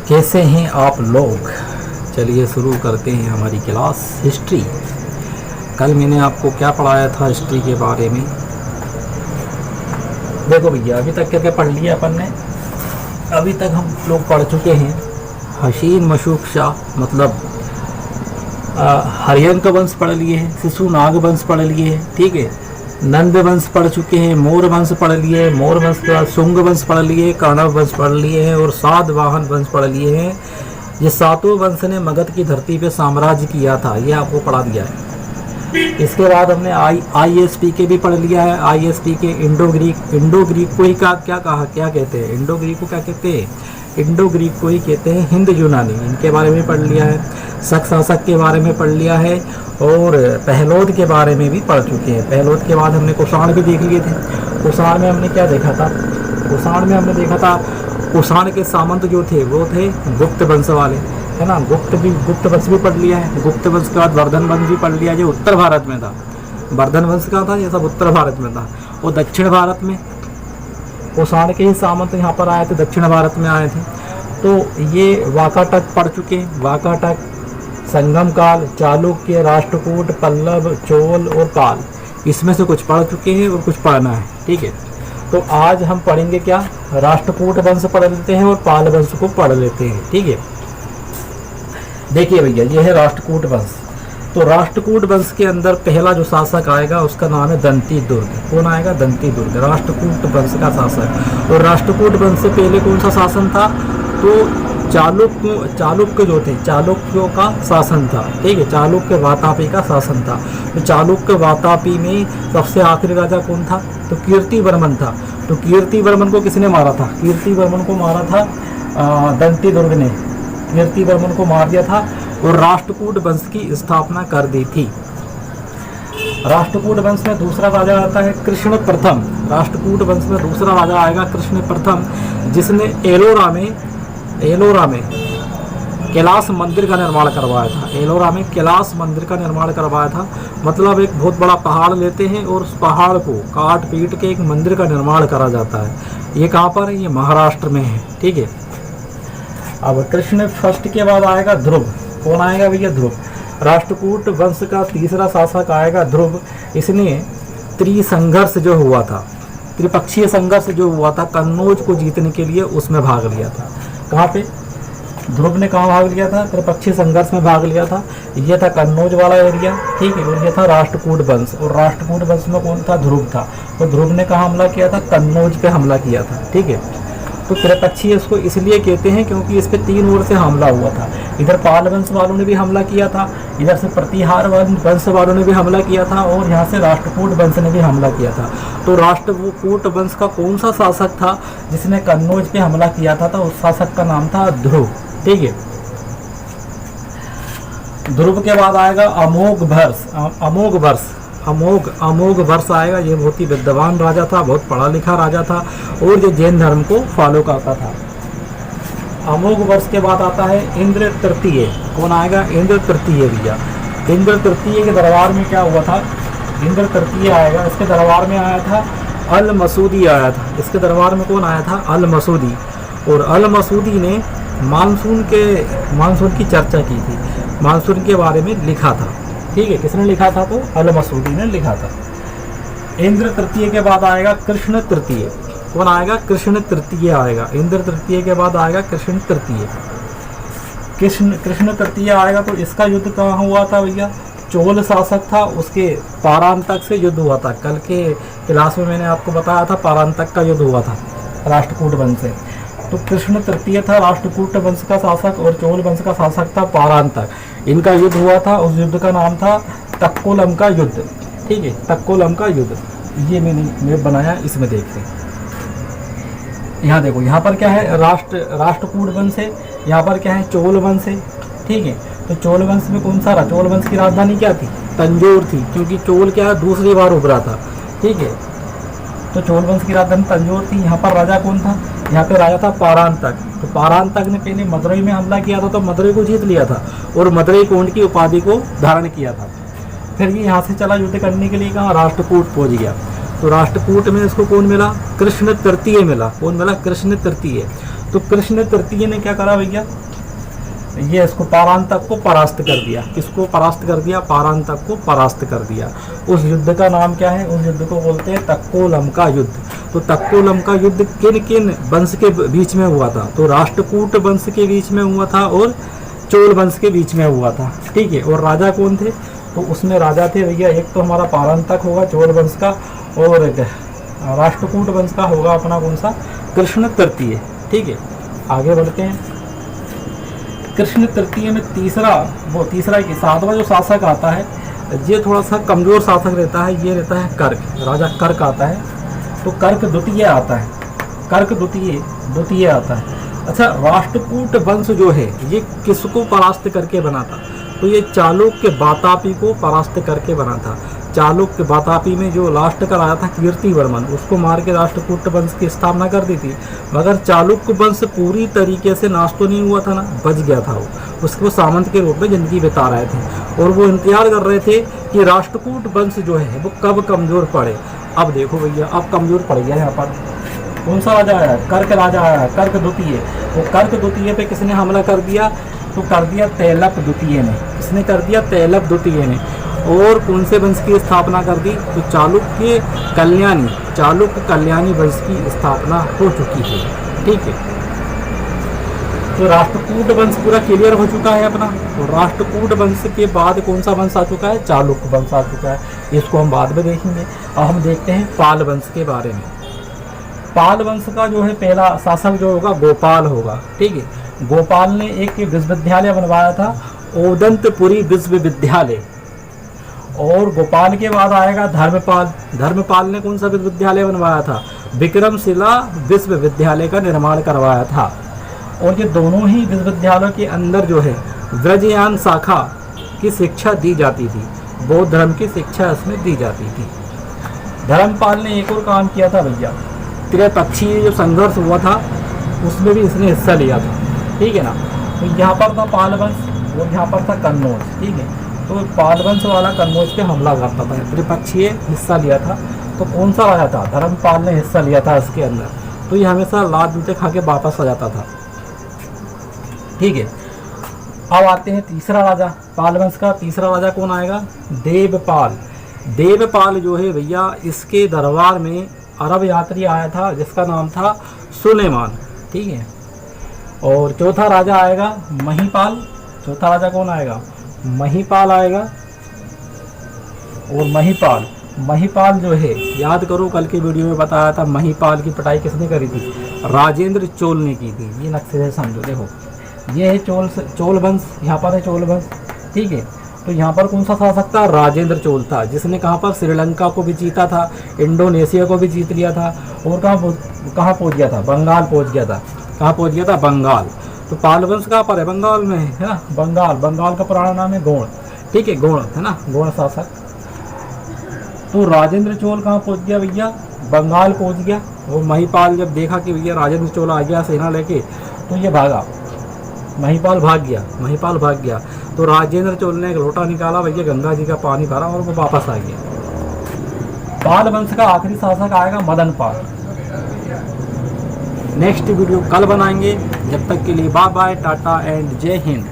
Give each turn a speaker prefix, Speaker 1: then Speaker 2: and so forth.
Speaker 1: कैसे हैं आप लोग। चलिए शुरू करते हैं हमारी क्लास हिस्ट्री। कल मैंने आपको क्या पढ़ाया था हिस्ट्री के बारे में। देखो भैया, अभी तक क्या क्या पढ़ लिया अपन ने। अभी तक हम लोग पढ़ चुके हैं हसीन मशूक शाह मतलब हरियंक वंश पढ़ लिए हैं, शिशु नाग वंश पढ़ लिए हैं, ठीक है। नंद वंश पढ़ चुके हैं, मोर वंश पढ़ लिए हैं, मोर वंश के बाद शुंग वंश पढ़ लिए, कौरव वंश पढ़ लिए हैं और सातवाहन वंश पढ़ लिए हैं। ये सातों वंश ने मगध की धरती पे साम्राज्य किया था, ये आपको पढ़ा दिया है। इसके बाद हमने ISP के भी पढ़ लिया है। ISP के इंडो ग्रीक को ही क्या कहते हैं, इंडो ग्रीक को क्या कहते हैं, इंडो ग्रीक को ही कहते हैं हिंद यूनानी, इनके बारे में पढ़ लिया है। शक शासक के बारे में पढ़ लिया है और पहलोद के बारे में भी पढ़ चुके हैं। पहलोद के बाद हमने कुषाण भी देख लिए थे। कुषाण में हमने क्या देखा था, कुषाण में हमने देखा था कुषाण के सामंत जो थे वो थे गुप्त वंश वाले, है ना। गुप्त वंश भी पढ़ लिया है। गुप्त वंश के बाद वर्धन वंश भी पढ़ लिया, जो उत्तर भारत में था। वर्धन वंश का था, ये सब उत्तर भारत में था। और दक्षिण भारत में कुषाण के ही सामंत यहाँ पर आए थे, दक्षिण भारत में आए थे। तो ये वाकाटक पढ़ चुके हैं। वाकाटक, संगम काल, चालुक्य, राष्ट्रकूट, पल्लव, चोल और पाल, इसमें से कुछ पढ़ चुके हैं और कुछ पढ़ना है, ठीक है। तो आज हम पढ़ेंगे क्या, राष्ट्रकूट वंश पढ़ लेते हैं और पाल वंश को पढ़ लेते हैं, ठीक है। देखिए भैया, ये है राष्ट्रकूट वंश। तो राष्ट्रकूट वंश के अंदर पहला जो शासक आएगा उसका नाम है दंती दुर्ग। कौन आएगा, दंती दुर्ग, राष्ट्रकूट वंश का शासक। और राष्ट्रकूट वंश से पहले कौन सा शासन था, तो चालुक्य जो थे, चालुक्यों का शासन था, ठीक है। चालुक्य वातापी का शासन था। तो चालुक्य वातापी में सबसे आखिरी राजा कौन था, तो कीर्तिवर्मन था। तो कीर्तिवर्मन को किसने मारा था, कीर्तिवर्मन को मारा था दंती दुर्ग ने, कीर्तिवर्मन को मार दिया था और राष्ट्रकूट वंश की स्थापना कर दी थी। राष्ट्रकूट वंश में दूसरा राजा आता है कृष्ण प्रथम। राष्ट्रकूट वंश में दूसरा राजा आएगा कृष्ण प्रथम, जिसने एलोरा में कैलाश मंदिर का निर्माण करवाया था। एलोरा में कैलाश मंदिर का निर्माण करवाया था। मतलब एक बहुत बड़ा पहाड़ लेते हैं और उस पहाड़ को काट पीट के एक मंदिर का निर्माण करा जाता है। ये कहाँ पर है, ये महाराष्ट्र में है, ठीक है। अब कृष्ण फर्स्ट के बाद आएगा ध्रुव। कौन आएगा भैया, ध्रुव। राष्ट्रकूट वंश का तीसरा शासक आएगा ध्रुव। इसने त्रिसंघर्ष जो हुआ था, त्रिपक्षीय संघर्ष जो हुआ था कन्नौज को जीतने के लिए, उसमें भाग लिया था। कहाँ पे, ध्रुव ने कहाँ भाग लिया था, त्रिपक्षीय संघर्ष में भाग लिया था। ये था कन्नौज वाला एरिया, ठीक है। और ये था राष्ट्रकूट वंश। और राष्ट्रकूट वंश में कौन था, ध्रुव था। तो ध्रुव ने कहाँ हमला किया था, कन्नौज पे हमला किया था, ठीक है। तो त्रिपक्षीय इसको इसलिए कहते हैं क्योंकि इस पे 3 ओर से हमला हुआ था। इधर पाल वंश वालों ने भी हमला किया था, इधर से प्रतिहार वंश वालों ने भी हमला किया था और यहाँ से राष्ट्रकूट वंश ने भी हमला किया था। तो राष्ट्रकूट वंश का कौन सा शासक था जिसने कन्नौज पे हमला किया था, तो उस शासक का नाम था ध्रुव, ठीक है। ध्रुव के बाद आएगा अमोघ वर्ष आएगा। ये बहुत ही विद्वान राजा था, बहुत पढ़ा लिखा राजा था और ये जैन धर्म को फॉलो करता था। अमोघ वर्ष के बाद आता है इंद्र तृतीय। कौन आएगा, इंद्र तृतीय भैया। इंद्र तृतीय के दरबार में क्या हुआ था, इंद्र तृतीय आएगा, इसके दरबार में आया था अल मसूदी आया था। इसके दरबार में कौन आया था, अल मसूदी। और अल मसूदी ने मानसून की चर्चा की थी, मानसून के बारे में लिखा था, ठीक है। किसने लिखा था, तो अल मसूदी ने लिखा था। इंद्र तृतीय के बाद आएगा कृष्ण तृतीय। कौन आएगा, कृष्ण तृतीय आएगा। इंद्र तृतीय के बाद आएगा कृष्ण तृतीय। कृष्ण तृतीय आएगा तो इसका युद्ध कहाँ हुआ था भैया, चोल शासक था, उसके पारांतक से युद्ध हुआ था। कल के क्लास में मैंने आपको बताया था पारांतक का युद्ध हुआ था राष्ट्रकूट वंश से। तो कृष्ण तृतीय था राष्ट्रकूट वंश का शासक और चोल वंश का शासक था पारांतक। इनका युद्ध हुआ था, उस युद्ध का नाम था तक्कोलम का युद्ध, ठीक है। तक्कोलम का युद्ध ये मैंने बनाया, इसमें देखते हैं। यहाँ देखो, यहाँ पर क्या है, राष्ट्रकूट वंश है, यहाँ पर क्या है, चोल वंश है, ठीक है। तो चोल वंश में कौन सा रहा, चोल वंश की राजधानी क्या थी, तंजौर थी, क्योंकि चोल क्या दूसरी बार उभरा था, ठीक है। तो चोल वंश की राजधानी तंजौर थी। यहाँ पर राजा कौन था, यहाँ पे राजा था पारांतक। तो पारांतक ने पहले मदुरई में हमला किया था, तो मदुरई को जीत लिया था और मदुरई कोंड की उपाधि को धारण किया था। फिर ये यहाँ से चला युद्ध करने के लिए, कहाँ, राष्ट्रकूट पहुँच गया। तो राष्ट्रकूट में इसको कौन मिला, कृष्ण तृतीय मिला। कौन मिला, कृष्ण तृतीय। तो कृष्ण तृतीय ने क्या करा भैया, ये इसको पारांतक को परास्त कर दिया। किसको परास्त कर दिया? पारांतक को परास्त कर दिया। उस युद्ध का नाम क्या है? उस युद्ध को बोलते हैं तक्कोलम का युद्ध। तो तक्कोलम का युद्ध किन किन वंश के बीच में हुआ था? तो राष्ट्रकूट वंश के बीच में हुआ था और चोल वंश के बीच में हुआ था, ठीक है। और राजा कौन थे? तो उसमें राजा थे भैया, एक तो हमारा पारांतक होगा चोल वंश का, और राष्ट्रकूट वंश का होगा अपना कौन सा? कृष्ण तृतीय, ठीक है। आगे बढ़ते हैं। कृष्ण तृतीय में तीसरा की सातवां जो शासक आता है, ये थोड़ा सा कमजोर शासक रहता है, ये रहता है कर्क, राजा कर्क आता है। तो कर्क द्वितीय आता है, कर्क द्वितीय आता है। अच्छा, राष्ट्रकूट वंश जो है ये किसको परास्त करके बना था? तो ये चालुक्य वातापी को परास्त करके बना था। चालुक्य वातापी में जो लास्ट का राजा था कीर्तिवर्मन, उसको मार के राष्ट्रकूट वंश की स्थापना कर दी थी। मगर चालुक्य वंश पूरी तरीके से नाश तो नहीं हुआ था ना, बच गया था वो। उसको सामंत के रूप में जिंदगी बिता रहे थे और वो इंतजार कर रहे थे कि राष्ट्रकूट वंश जो है वो कब कमजोर पड़े। अब देखो भैया, अब कमजोर पड़ गया। यहाँ पर कौन सा राजा आया? कर्क राजा आया, कर्क द्वितीय। तो कर्क द्वितीय पे किसने हमला कर दिया? तो कर दिया तैलप द्वितीय ने। किसने कर दिया? तैलप द्वितीय ने। और कौन से वंश की स्थापना कर दी? तो चालुक्य कल्याणी वंश की स्थापना हो चुकी है, ठीक है। तो राष्ट्रकूट वंश पूरा क्लियर हो चुका है अपना। तो राष्ट्रकूट वंश के बाद कौन सा वंश आ चुका है? चालुक्य वंश आ चुका है। इसको हम बाद में देखेंगे। अब हम देखते हैं पाल वंश के बारे में। पाल वंश का जो है पहला शासक जो होगा गोपाल होगा, ठीक है। गोपाल ने एक विश्वविद्यालय बनवाया था, ओदंतपुरी विश्वविद्यालय। और गोपाल के बाद आएगा धर्मपाल। धर्मपाल ने कौन सा विश्वविद्यालय बनवाया था? विक्रमशिला विश्वविद्यालय का निर्माण करवाया था। और ये दोनों ही विश्वविद्यालयों के अंदर जो है व्रजयान शाखा की शिक्षा दी जाती थी, बौद्ध धर्म की शिक्षा इसमें दी जाती थी। धर्मपाल ने एक और काम किया था भैया, त्रिपक्षीय जो संघर्ष हुआ था उसमें भी इसने हिस्सा लिया था, ठीक है ना। तो यहाँ पर था पाल वंश और यहाँ पर था कन्नौज, ठीक है। तो पाल वंश वाला कन्नौज पे हमला करता था, त्रिपक्षीय हिस्सा लिया था। तो कौन सा राजा था? धर्मपाल ने हिस्सा लिया था इसके अंदर। तो ये हमेशा लात जूते खा के वापस आ जाता था, ठीक है। अब आते हैं तीसरा राजा, पाल वंश का तीसरा राजा कौन आएगा? देवपाल। देवपाल जो है भैया, इसके दरबार में अरब यात्री आया था जिसका नाम था सुलेमान, ठीक है। और चौथा राजा आएगा महीपाल। चौथा राजा कौन आएगा? महीपाल आएगा। और महीपाल जो है, याद करो कल के वीडियो में बताया था महीपाल की पिटाई किसने करी थी? राजेंद्र चोल ने की थी। ये नक्शे से समझो, देखो ये है चोल वंश, यहाँ पर है चोल वंश, ठीक है। तो यहाँ पर कौन सा शासक था? राजेंद्र चोल था, जिसने कहाँ पर श्रीलंका को भी जीता था, इंडोनेशिया को भी जीत लिया था। और कहाँ पहुँच गया था? बंगाल पहुँच गया था। कहाँ पहुँच गया था? बंगाल। तो पाल वंश कहाँ पर है? बंगाल में है ना, बंगाल का पुराना नाम है गोण, ठीक है, गोण है ना, गोण शासक। तो राजेंद्र चोल कहाँ पहुँच गया भैया? बंगाल पहुँच गया। वो महीपाल जब देखा कि भैया राजेंद्र चोल आ गया सेना लेके, तो ये भागा, महीपाल भाग गया। तो राजेंद्र चोल ने एक लोटा निकाला भैया, गंगा जी का पानी भरा और वो वापस आ गया। पाल वंश का आखिरी शासक आएगा मदन पाल। नेक्स्ट वीडियो कल बनाएंगे। जब तक के लिए बाय बाय, टाटा एंड जय हिंद।